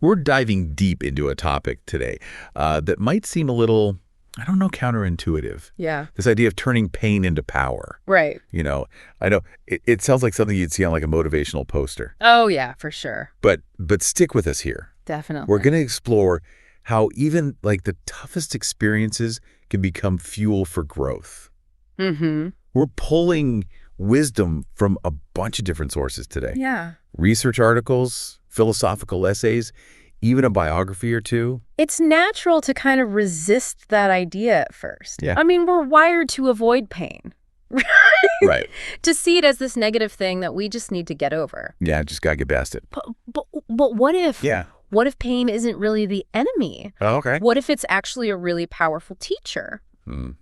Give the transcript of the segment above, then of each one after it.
We're diving deep into a topic today that might seem a little, I don't know, counterintuitive. Yeah. This idea of turning pain into power. Right. You know, I know it sounds like something you'd see on like a motivational poster. Oh, yeah, for sure. But stick with us here. Definitely. We're going to explore how even like the toughest experiences can become fuel for growth. Mm-hmm. We're pulling wisdom from a bunch of different sources today. Yeah. Research articles, philosophical essays, even a biography or two. It's natural to kind of resist that idea at first. Yeah. I mean, we're wired to avoid pain. Right. To see it as this negative thing that we just need to get over. Yeah, just got to get past it. But what if... Yeah. What if pain isn't really the enemy? Oh, okay. What if it's actually a really powerful teacher?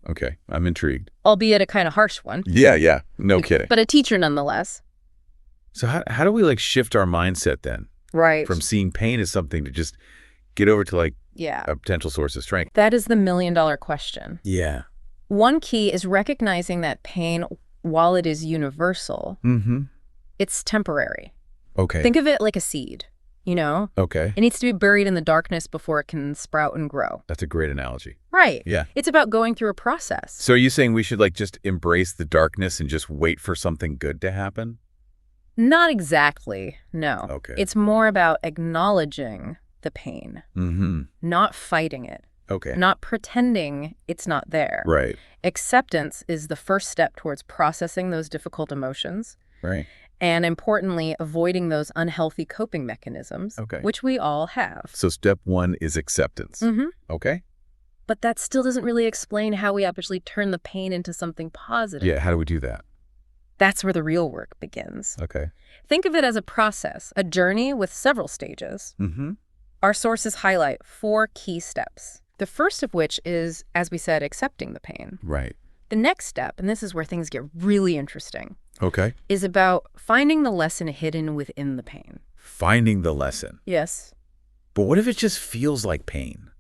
Okay, I'm intrigued. Albeit a kind of harsh one. Yeah, no kidding. But a teacher nonetheless. So how do we like shift our mindset then? Right. From seeing pain as something to just get over to like Yeah. a potential source of strength? That is the million-dollar question. Yeah. One key is recognizing that pain, while it is universal, it's temporary. Okay. Think of it like a seed, you know? Okay. It needs to be buried in the darkness before it can sprout and grow. That's a great analogy. Right. Yeah. It's about going through a process. So are you saying we should like just embrace the darkness and just wait for something good to happen? Not exactly, no. Okay. It's more about acknowledging the pain, not fighting it, Okay. not pretending it's not there. Right. Acceptance is the first step towards processing those difficult emotions. Right. And importantly, avoiding those unhealthy coping mechanisms, Okay. which we all have. So step one is acceptance. Okay. But that still doesn't really explain how we actually turn the pain into something positive. Yeah. How do we do that? That's where the real work begins. Okay. Think of it as a process, a journey with several stages. Our sources highlight 4 key steps. The first of which is, as we said, accepting the pain. Right. The next step, and this is where things get really interesting, Okay. is about finding the lesson hidden within the pain. Finding the lesson. Yes. But what if it just feels like pain?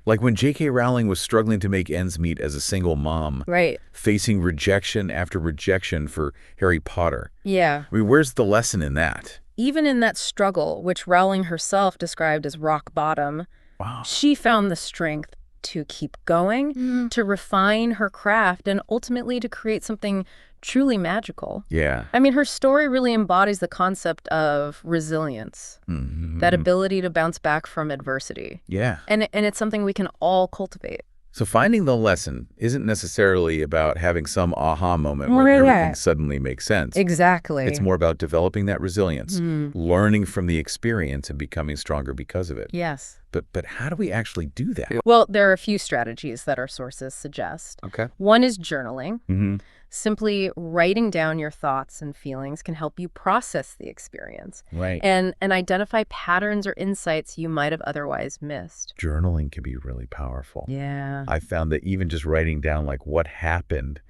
Like when J.K. Rowling was struggling to make ends meet as a single mom, Right. facing rejection after rejection for Harry Potter. Yeah. I mean, where's the lesson in that? Even in that struggle, which Rowling herself described as rock bottom, Wow. she found the strength to keep going, to refine her craft, and ultimately to create something truly magical. Yeah. I mean, her story really embodies the concept of resilience, that ability to bounce back from adversity. Yeah. And it's something we can all cultivate. So finding the lesson isn't necessarily about having some aha moment where everything suddenly makes sense. Exactly. It's more about developing that resilience, learning from the experience and becoming stronger because of it. Yes. But how do we actually do that? Well, there are a few strategies that our sources suggest. Okay. One is journaling. Simply writing down your thoughts and feelings can help you process the experience. Right. And identify patterns or insights you might have otherwise missed. Journaling can be really powerful. Yeah. I found that even just writing down like what happened,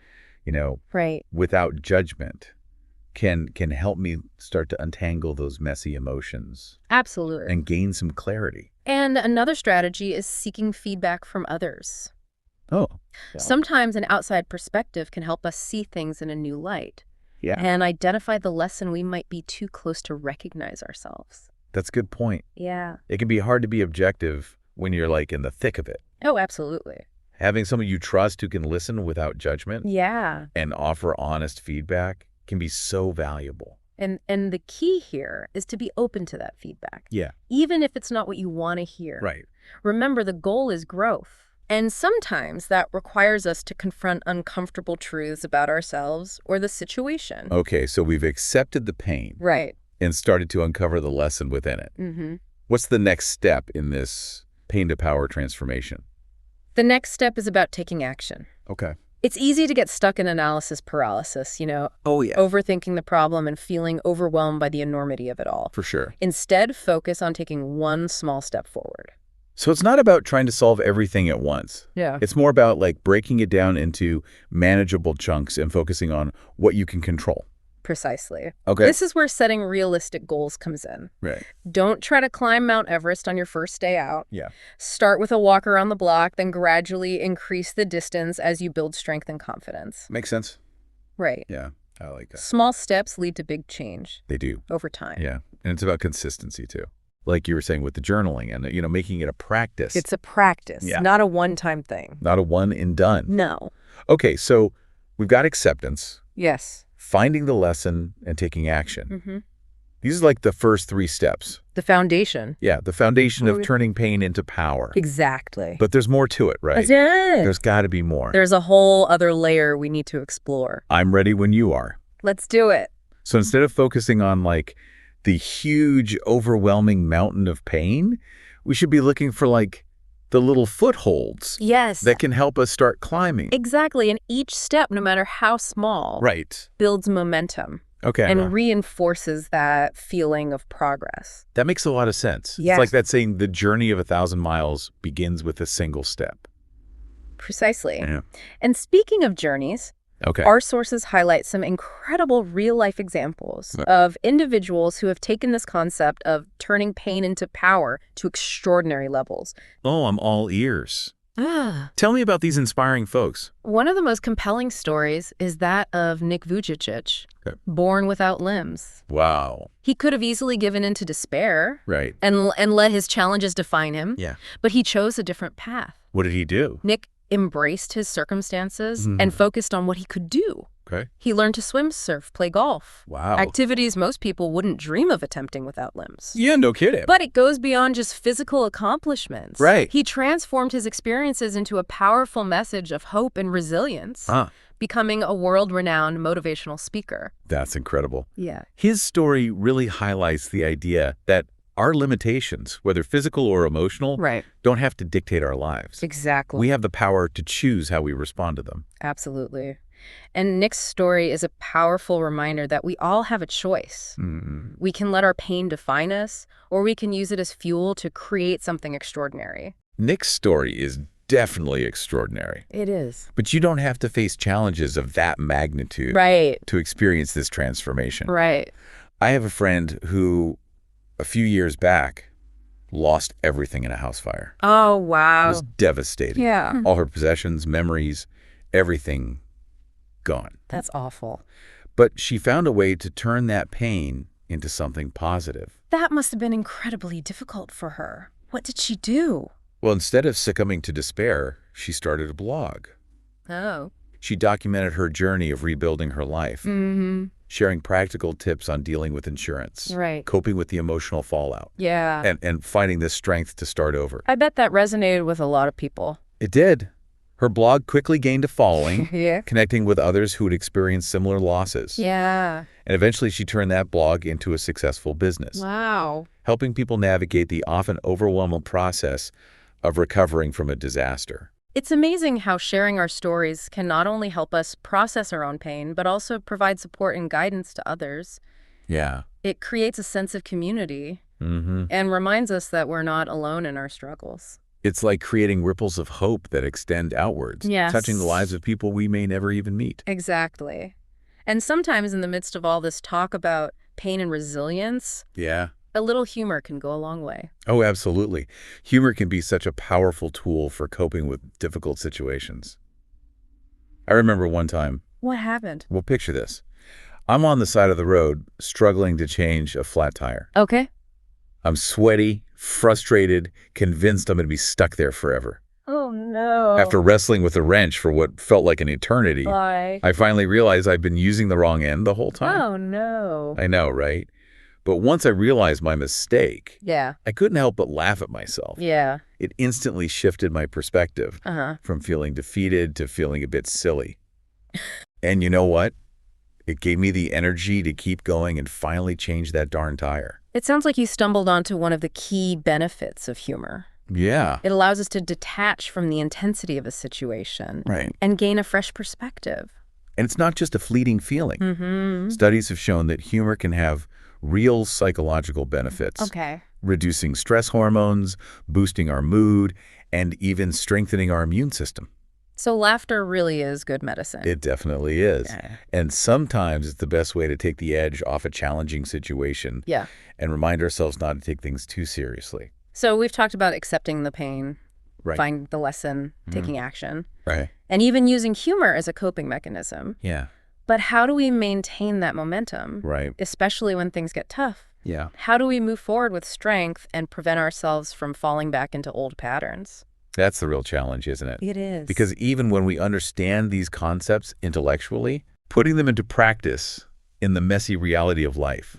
you know, Right. without judgment can help me start to untangle those messy emotions Absolutely. and gain some clarity. And another strategy is seeking feedback from others. Oh. Sometimes an outside perspective can help us see things in a new light. Yeah. And identify the lesson we might be too close to recognize ourselves. That's a good point. Yeah. It can be hard to be objective when you're like in the thick of it. Oh, absolutely. Having someone you trust who can listen without judgment Yeah. and offer honest feedback can be so valuable. And the key here is to be open to that feedback. Yeah. Even if it's not what you want to hear. Right. Remember, the goal is growth. And sometimes that requires us to confront uncomfortable truths about ourselves or the situation. Okay, so we've accepted the pain Right. and started to uncover the lesson within it. What's the next step in this pain to power transformation? The next step is about taking action. Okay. It's easy to get stuck in analysis paralysis, you know, Oh, yeah. overthinking the problem and feeling overwhelmed by the enormity of it all. For sure. Instead, focus on taking one small step forward. So it's not about trying to solve everything at once. Yeah. It's more about like breaking it down into manageable chunks and focusing on what you can control. Precisely. Okay. This is where setting realistic goals comes in. Right. Don't try to climb Mount Everest on your first day out. Yeah. Start with a walk around the block, then gradually increase the distance as you build strength and confidence. Makes sense. Right. Yeah. I like that. Small steps lead to big change They do. over time. Yeah. And it's about consistency too. like you were saying with the journaling and, making it a practice. It's a practice, not a one-time thing. Not a one and done. No. Okay, so we've got acceptance, Yes. finding the lesson, and taking action. Mm-hmm. These are like the first 3 steps. The foundation. Yeah, the foundation of turning pain into power. Exactly. But there's more to it, right? That's it. There's got to be more. There's a whole other layer we need to explore. I'm ready when you are. Let's do it. So instead of focusing on like the huge, overwhelming mountain of pain, we should be looking for like the little footholds. Yes. That can help us start climbing. Exactly. And each step, no matter how small, Right. builds momentum. Okay. And reinforces that feeling of progress. That makes a lot of sense. Yes. It's like that saying, the journey of 1,000 miles begins with a single step. Precisely. Yeah. And speaking of journeys, Okay. our sources highlight some incredible real-life examples of individuals who have taken this concept of turning pain into power to extraordinary levels. Oh, I'm all ears. Tell me about these inspiring folks. One of the most compelling stories is that of Nick Vujicic, born without limbs. Wow. He could have easily given in to despair Right. and let his challenges define him, Yeah. but he chose a different path. What did he do? Nick embraced his circumstances and focused on what he could do. Okay. He learned to swim, surf, play golf. Wow. Activities most people wouldn't dream of attempting without limbs. Yeah, no kidding. But it goes beyond just physical accomplishments. Right. He transformed his experiences into a powerful message of hope and resilience, becoming a world-renowned motivational speaker. That's incredible. Yeah. His story really highlights the idea that our limitations, whether physical or emotional, don't have to dictate our lives. Exactly. We have the power to choose how we respond to them. Absolutely. And Nick's story is a powerful reminder that we all have a choice. We can let our pain define us, or we can use it as fuel to create something extraordinary. Nick's story is definitely extraordinary. It is. But you don't have to face challenges of that magnitude to experience this transformation. Right. I have a friend who, a few years back, lost everything in a house fire. Oh, wow. It was devastating. Yeah. All her possessions, memories, everything gone. That's awful. But she found a way to turn that pain into something positive. That must have been incredibly difficult for her. What did she do? Well, instead of succumbing to despair, she started a blog. Oh. She documented her journey of rebuilding her life, sharing practical tips on dealing with insurance, coping with the emotional fallout, and finding the strength to start over. I bet that resonated with a lot of people. It did. Her blog quickly gained a following, connecting with others who had experienced similar losses. Yeah. And eventually she turned that blog into a successful business. Wow. Helping people navigate the often overwhelming process of recovering from a disaster. It's amazing how sharing our stories can not only help us process our own pain, but also provide support and guidance to others. Yeah. It creates a sense of community and reminds us that we're not alone in our struggles. It's like creating ripples of hope that extend outwards, touching the lives of people we may never even meet. Exactly. And sometimes in the midst of all this talk about pain and resilience, a little humor can go a long way. Oh, absolutely. Humor can be such a powerful tool for coping with difficult situations. I remember one time. What happened? Well, picture this. I'm on the side of the road, struggling to change a flat tire. Okay. I'm sweaty, frustrated, convinced I'm going to be stuck there forever. Oh, no. After wrestling with a wrench for what felt like an eternity, I finally realized I'd been using the wrong end the whole time. Oh, no. I know, right? But once I realized my mistake, I couldn't help but laugh at myself. It instantly shifted my perspective from feeling defeated to feeling a bit silly. And you know what? It gave me the energy to keep going and finally change that darn tire. It sounds like you stumbled onto one of the key benefits of humor. Yeah. It allows us to detach from the intensity of a situation and gain a fresh perspective. And it's not just a fleeting feeling. Studies have shown that humor can have real psychological benefits. Reducing stress hormones, boosting our mood, and even strengthening our immune system. So laughter really is good medicine. It definitely is. And sometimes it's the best way to take the edge off a challenging situation and remind ourselves not to take things too seriously. So we've talked about accepting the pain, finding the lesson, taking action, and even using humor as a coping mechanism. But how do we maintain that momentum, especially when things get tough? Yeah. How do we move forward with strength and prevent ourselves from falling back into old patterns? That's the real challenge, isn't it? It is. Because even when we understand these concepts intellectually, putting them into practice in the messy reality of life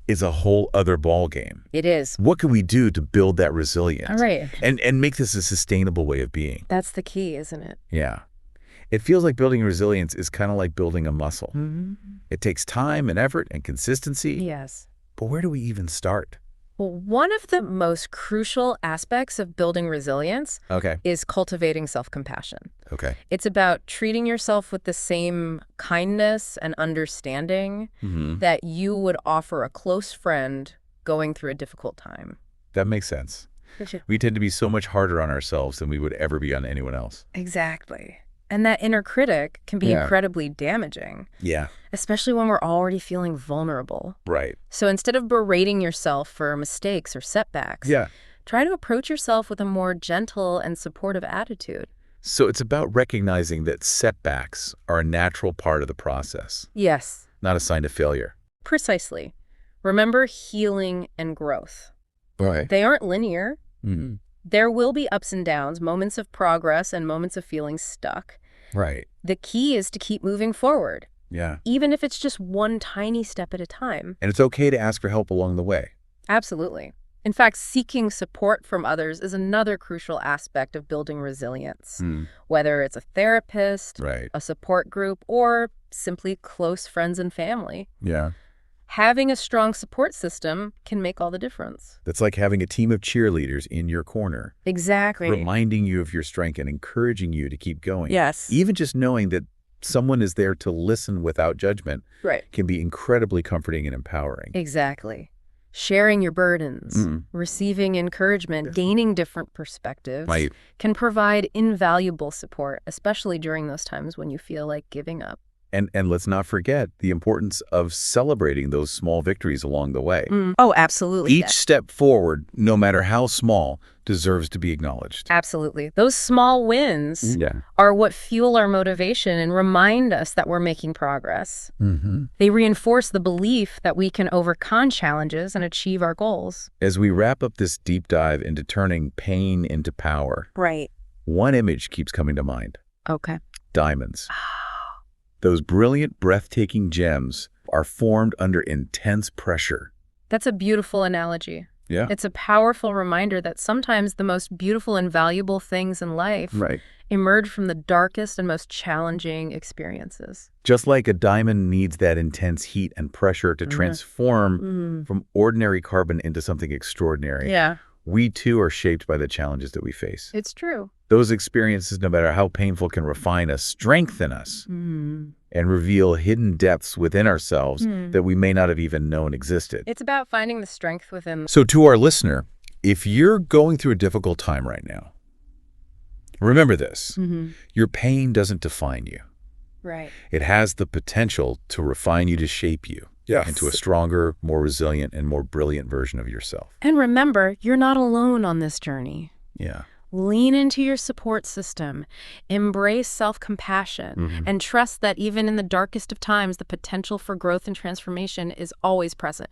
is a whole other ballgame. It is. What can we do to build that resilience? Right. And make this a sustainable way of being? That's the key, isn't it? Yeah. It feels like building resilience is kind of like building a muscle. It takes time and effort and consistency. Yes. But where do we even start? Well, one of the most crucial aspects of building resilience is cultivating self-compassion. It's about treating yourself with the same kindness and understanding that you would offer a close friend going through a difficult time. That makes sense. We tend to be so much harder on ourselves than we would ever be on anyone else. Exactly. And that inner critic can be incredibly damaging. Yeah. Especially when we're already feeling vulnerable. Right. So instead of berating yourself for mistakes or setbacks, try to approach yourself with a more gentle and supportive attitude. So it's about recognizing that setbacks are a natural part of the process. Yes. Not a sign of failure. Precisely. Remember healing and growth. Right. They aren't linear. There will be ups and downs, moments of progress and moments of feeling stuck. Right. The key is to keep moving forward. Yeah. Even if it's just one tiny step at a time. And it's okay to ask for help along the way. Absolutely. In fact, seeking support from others is another crucial aspect of building resilience. Whether it's a therapist, a support group, or simply close friends and family. Yeah. Having a strong support system can make all the difference. That's like having a team of cheerleaders in your corner. Exactly. Reminding you of your strength and encouraging you to keep going. Yes. Even just knowing that someone is there to listen without judgment can be incredibly comforting and empowering. Exactly. Sharing your burdens, receiving encouragement, gaining different perspectives can provide invaluable support, especially during those times when you feel like giving up. And let's not forget the importance of celebrating those small victories along the way. Oh, absolutely. Each step forward, no matter how small, deserves to be acknowledged. Absolutely. Those small wins are what fuel our motivation and remind us that we're making progress. They reinforce the belief that we can overcome challenges and achieve our goals. As we wrap up this deep dive into turning pain into power, one image keeps coming to mind. Diamonds. Those brilliant, breathtaking gems are formed under intense pressure. That's a beautiful analogy. Yeah. It's a powerful reminder that sometimes the most beautiful and valuable things in life emerge from the darkest and most challenging experiences. Just like a diamond needs that intense heat and pressure to transform from ordinary carbon into something extraordinary. We too are shaped by the challenges that we face. It's true. Those experiences, no matter how painful, can refine us, strengthen us, and reveal hidden depths within ourselves that we may not have even known existed. It's about finding the strength within. So to our listener, if you're going through a difficult time right now, remember this. Your pain doesn't define you. It has the potential to refine you, to shape you. Into a stronger, more resilient, and more brilliant version of yourself. And remember, you're not alone on this journey. Lean into your support system, embrace self-compassion, and trust that even in the darkest of times, the potential for growth and transformation is always present.